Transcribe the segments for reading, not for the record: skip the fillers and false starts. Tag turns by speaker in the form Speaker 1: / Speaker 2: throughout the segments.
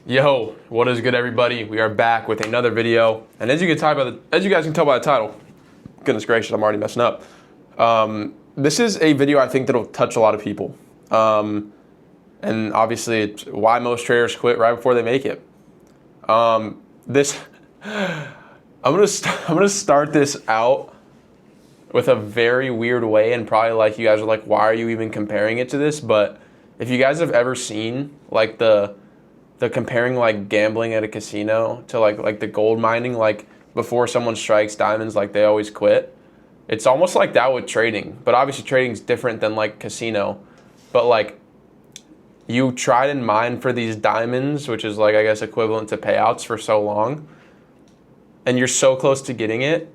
Speaker 1: Yo, what is good, everybody? We are back with another video, and as you guys can tell by the title, goodness gracious, I'm already messing up. This is a video I think that'll touch a lot of people, and obviously, it's why most traders quit right before they make it. I'm gonna start this out with a very weird way, and probably like you guys are like, why are you even comparing it to this? But if you guys have ever seen like the comparing like gambling at a casino to like the gold mining, like before someone strikes diamonds, like they always quit. It's almost like that with trading, but obviously trading's different than like casino. But like you tried and mined for these diamonds, which is like, I guess, equivalent to payouts for so long, and you're so close to getting it,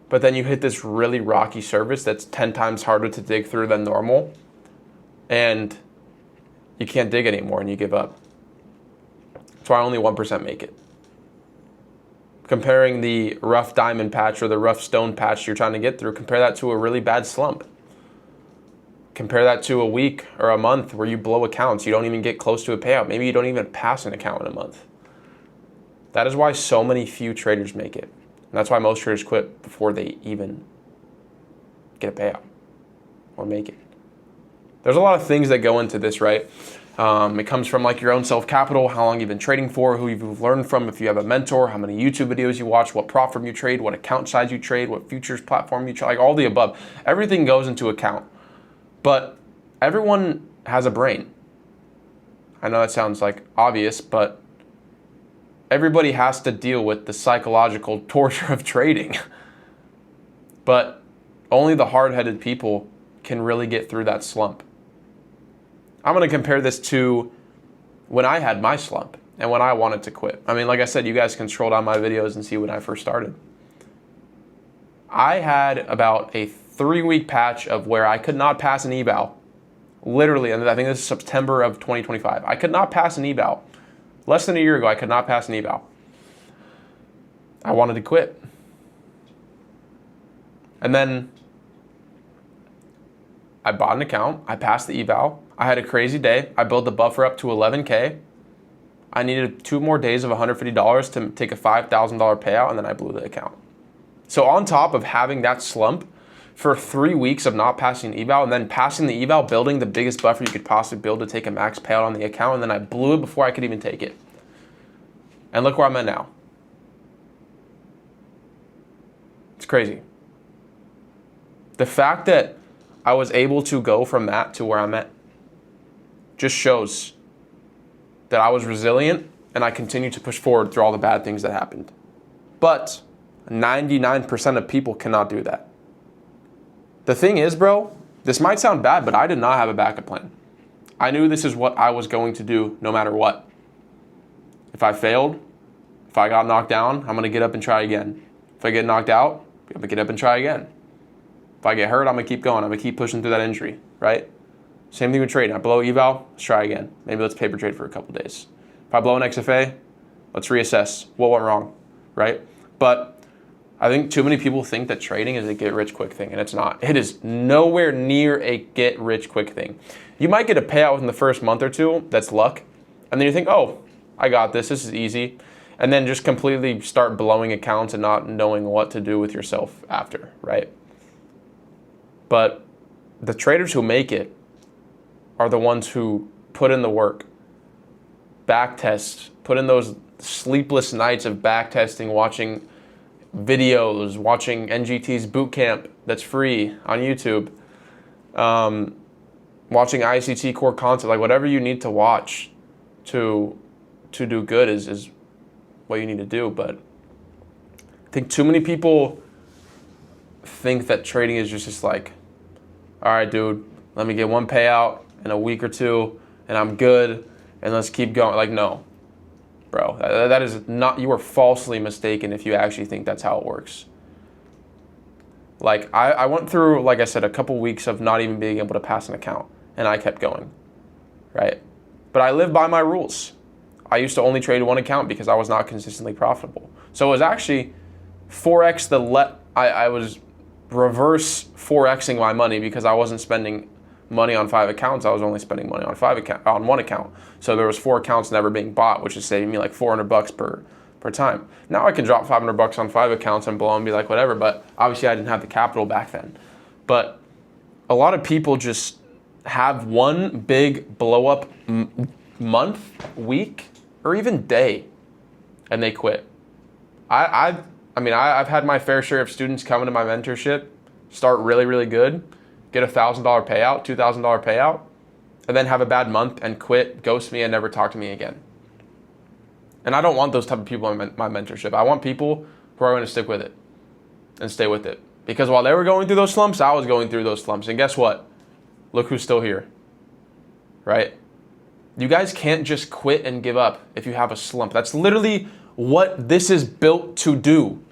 Speaker 1: but then you hit this really rocky surface that's 10 times harder to dig through than normal, and you can't dig anymore and you give up. That's why only 1% make it. Comparing the rough diamond patch or the rough stone patch you're trying to get through, compare that to a really bad slump. Compare that to a week or a month where you blow accounts. You don't even get close to a payout. Maybe you don't even pass an account in a month. That is why so few traders make it. And that's why most traders quit before they even get a payout or make it. There's a lot of things that go into this, right? It comes from like your own self-capital, how long you've been trading for, who you've learned from, if you have a mentor, how many YouTube videos you watch, what prop firm you trade, what account size you trade, what futures platform you trade, like all the above. Everything goes into account. But everyone has a brain. I know that sounds like obvious, but everybody has to deal with the psychological torture of trading. But only the hard-headed people can really get through that slump. I'm going to compare this to when I had my slump and when I wanted to quit. I mean, like I said, you guys can scroll down my videos and see when I first started. I had about a 3-week patch of where I could not pass an eval. Literally, and I think this is September of 2025. I could not pass an eval. Less than a year ago, I could not pass an eval. I wanted to quit. And then I bought an account. I passed the eval. I had a crazy day. I built the buffer up to 11K. I needed 2 more days of $150 to take a $5,000 payout, and then I blew the account. So on top of having that slump for 3 weeks of not passing the eval, and then passing the eval, building the biggest buffer you could possibly build to take a max payout on the account, and then I blew it before I could even take it. And look where I'm at now. It's crazy. The fact that I was able to go from that to where I'm at just shows that I was resilient and I continued to push forward through all the bad things that happened. But 99% of people cannot do that. The thing is, bro, this might sound bad, but I did not have a backup plan. I knew this is what I was going to do no matter what. If I failed, if I got knocked down, I'm going to get up and try again. If I get knocked out, I'm going to get up and try again. If I get hurt, I'm going to keep going. I'm going to keep pushing through that injury, right? Same thing with trading. I blow eval, let's try again. Maybe let's paper trade for a couple days. If I blow an XFA, let's reassess what went wrong, right? But I think too many people think that trading is a get-rich-quick thing, and it's not. It is nowhere near a get-rich-quick thing. You might get a payout within the first month or two, that's luck, and then you think, oh, I got this is easy, and then just completely start blowing accounts and not knowing what to do with yourself after, right? But the traders who make it are the ones who put in the work, back test, put in those sleepless nights of back testing, watching videos, watching NGT's boot camp that's free on YouTube, watching ICT core content, like whatever you need to watch to do good is what you need to do. But I think too many people think that trading is just like, all right, dude, let me get one payout in a week or two and I'm good and let's keep going. Like, no, bro, that is not, you are falsely mistaken if you actually think that's how it works. Like I went through, like I said, a couple weeks of not even being able to pass an account and I kept going, right? But I live by my rules. I used to only trade one account because I was not consistently profitable. So it was actually 4x I was reverse 4xing my money because I wasn't spending money on 5 accounts, I was only spending money on on one account. So there was 4 accounts never being bought, which is saving me like $400 per time. Now I can drop $500 on 5 accounts and blow and be like, whatever, but obviously I didn't have the capital back then. But a lot of people just have one big blow up month, week, or even day, and they quit. I've had my fair share of students come into my mentorship, start really, really good, get $1,000 payout, $2,000 payout, and then have a bad month and quit, ghost me, and never talk to me again. And I don't want those type of people in my mentorship. I want people who are going to stick with it and stay with it. Because while they were going through those slumps, I was going through those slumps. And guess what? Look who's still here, right? You guys can't just quit and give up if you have a slump. That's literally what this is built to do.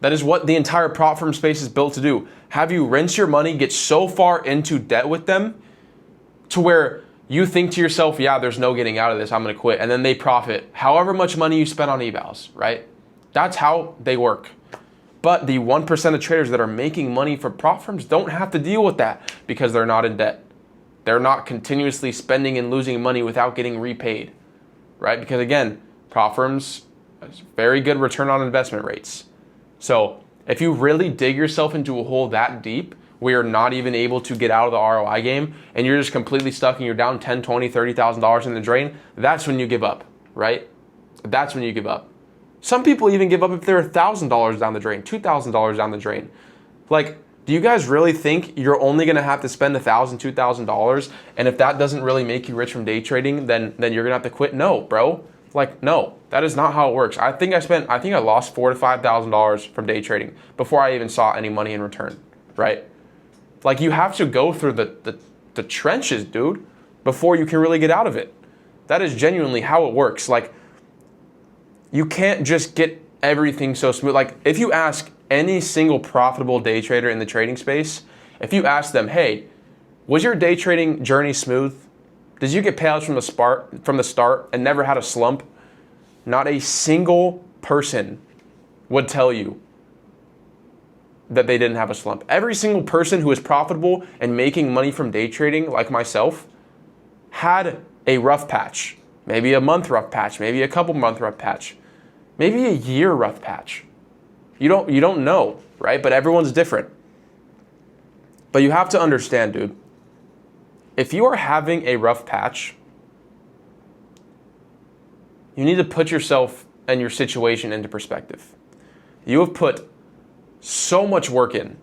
Speaker 1: That is what the entire prop firm space is built to do. Have you rinse your money, get so far into debt with them to where you think to yourself, yeah, there's no getting out of this, I'm going to quit. And then they profit however much money you spend on evals, right? That's how they work. But the 1% of traders that are making money for prop firms don't have to deal with that because they're not in debt. They're not continuously spending and losing money without getting repaid, right? Because again, prop firms have very good return on investment rates. So if you really dig yourself into a hole that deep, where you're not even able to get out of the ROI game and you're just completely stuck and you're down $10,000, $20,000, $30,000 in the drain, that's when you give up, right? That's when you give up. Some people even give up if they're $1,000 down the drain, $2,000 down the drain. Like, do you guys really think you're only gonna have to spend $1,000, $2,000, and if that doesn't really make you rich from day trading, then you're gonna have to quit? No, bro. Like, no, that is not how it works. I think I lost $4,000 to $5,000 from day trading before I even saw any money in return, right? Like, you have to go through the trenches, dude, before you can really get out of it. That is genuinely how it works. Like, you can't just get everything so smooth. Like, if you ask any single profitable day trader in the trading space, if you ask them, hey, was your day trading journey smooth? Did you get payouts from the start and never had a slump? Not a single person would tell you that they didn't have a slump. Every single person who is profitable and making money from day trading, like myself, had a rough patch. Maybe a month rough patch, maybe a couple month rough patch, maybe a year rough patch. You don't know, right? But everyone's different. But you have to understand, dude, if you are having a rough patch, you need to put yourself and your situation into perspective. You have put so much work in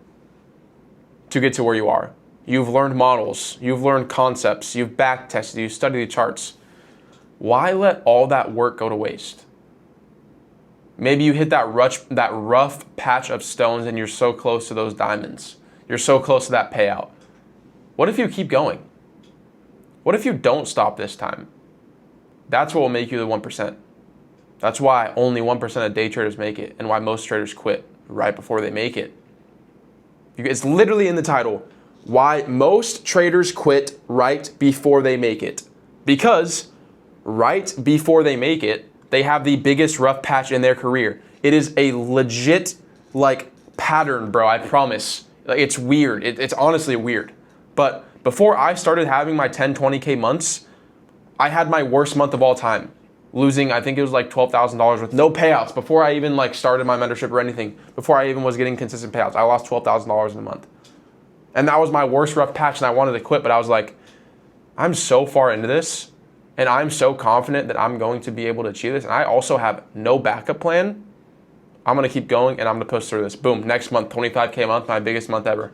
Speaker 1: to get to where you are. You've learned models, you've learned concepts, you've back tested, you've studied the charts. Why let all that work go to waste? Maybe you hit that rough patch of stones and you're so close to those diamonds. You're so close to that payout. What if you keep going? What if you don't stop this time? That's what will make you the 1%. That's why only 1% of day traders make it and why most traders quit right before they make it. It's literally in the title, why most traders quit right before they make it. Because right before they make it, they have the biggest rough patch in their career. It is a legit pattern, bro, I promise. It's weird. It's honestly weird. But before I started having my 10, 20K months, I had my worst month of all time. Losing, I think it was like $12,000 with no payouts before I even started my mentorship or anything. Before I even was getting consistent payouts, I lost $12,000 in a month. And that was my worst rough patch and I wanted to quit, but I was like, I'm so far into this and I'm so confident that I'm going to be able to achieve this. And I also have no backup plan. I'm going to keep going and I'm going to push through this. Boom, next month, 25K a month, my biggest month ever.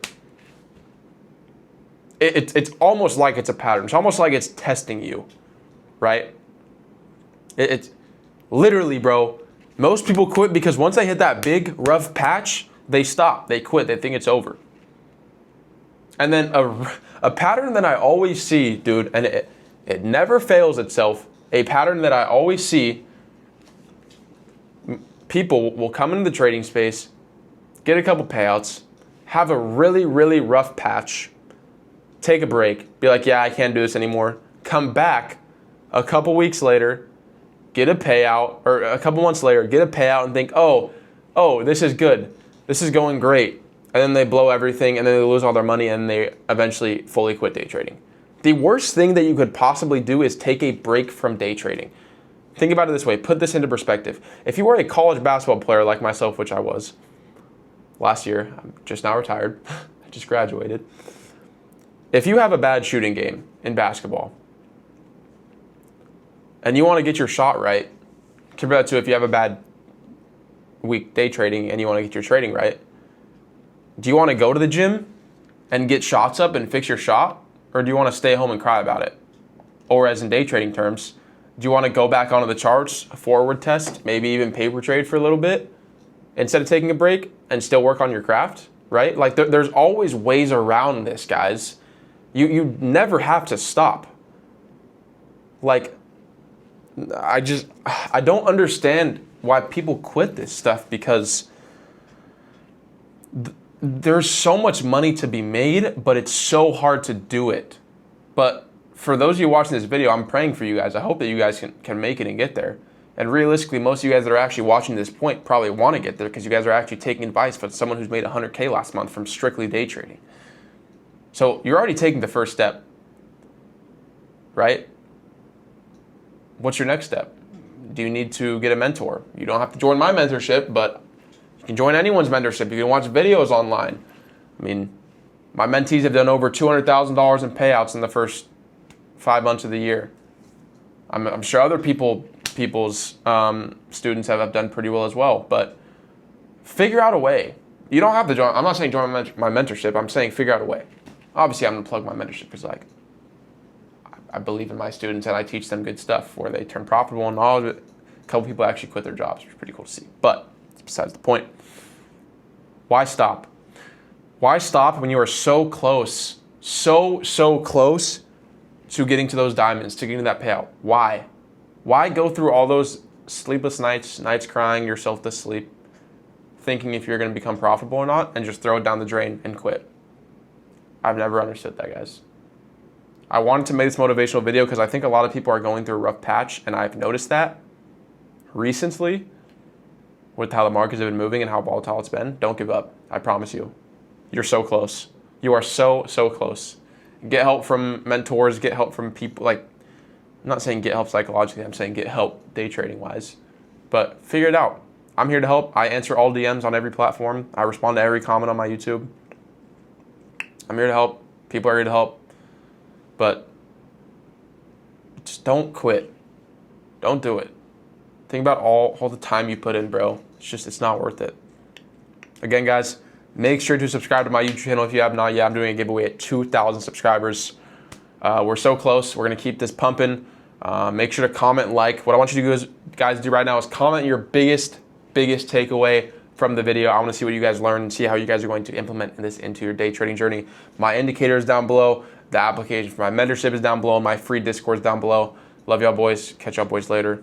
Speaker 1: It's almost like it's a pattern. It's almost like it's testing you, right? It's literally, bro, most people quit because once they hit that big rough patch, they stop, they quit, they think it's over. And then a pattern that I always see, dude, and it never fails itself, a pattern that I always see, people will come into the trading space, get a couple payouts, have a really, really rough patch, take a break, be like, yeah, I can't do this anymore, come back a couple weeks later, get a payout, or a couple months later, get a payout and think, oh, this is good. This is going great. and then they blow everything, and then they lose all their money, and they eventually fully quit day trading. The worst thing that you could possibly do is take a break from day trading. Think about it this way. Put this into perspective. If you were a college basketball player like myself, which I was last year, I'm just now retired, I just graduated. If you have a bad shooting game in basketball and you want to get your shot right, compared to if you have a bad week day trading and you want to get your trading right, do you want to go to the gym and get shots up and fix your shot? Or do you want to stay home and cry about it? Or as in day trading terms, do you want to go back onto the charts, forward test, maybe even paper trade for a little bit instead of taking a break and still work on your craft, right? Like there's always ways around this, guys. You never have to stop. Like, I don't understand why people quit this stuff, because there's so much money to be made, but it's so hard to do it. But for those of you watching this video, I'm praying for you guys. I hope that you guys can make it and get there. And realistically, most of you guys that are actually watching this point probably want to get there, because you guys are actually taking advice from someone who's made 100K last month from strictly day trading. So you're already taking the first step, right? What's your next step? Do you need to get a mentor? You don't have to join my mentorship, but you can join anyone's mentorship. You can watch videos online. I mean, my mentees have done over $200,000 in payouts in the first 5 months of the year. I'm sure other people's students have done pretty well as well. But figure out a way. You don't have to join. I'm not saying join my mentorship. I'm saying figure out a way. Obviously, I'm going to plug my mentorship because, like, I believe in my students and I teach them good stuff where they turn profitable and all of it. A couple people actually quit their jobs, which is pretty cool to see. But besides the point. Why stop? Why stop when you are so close, so close to getting to those diamonds, to getting to that payout? Why? Why go through all those sleepless nights crying yourself to sleep, thinking if you're going to become profitable or not, and just throw it down the drain and quit? I've never understood that, guys. I wanted to make this motivational video because I think a lot of people are going through a rough patch, and I've noticed that recently with how the markets have been moving and how volatile it's been. Don't give up. I promise you. You're so close. You are so close. Get help from mentors. Get help from people. Like, I'm not saying get help psychologically. I'm saying get help day trading wise. But figure it out. I'm here to help. I answer all DMs on every platform. I respond to every comment on my YouTube. I'm here to help. People are here to help. But just don't quit. Don't do it. Think about all the time you put in, bro. It's not worth it. Again, guys, make sure to subscribe to my YouTube channel if you have not yet. I'm doing a giveaway at 2,000 subscribers. We're so close. We're going to keep this pumping. Make sure to comment and like. What I want you to guys do right now is comment your biggest takeaway from the video. I want to see what you guys learned and see how you guys are going to implement this into your day trading journey. My indicator is down below. The application for my mentorship is down below. My free Discord is down below. Love y'all, boys. Catch y'all, boys, later.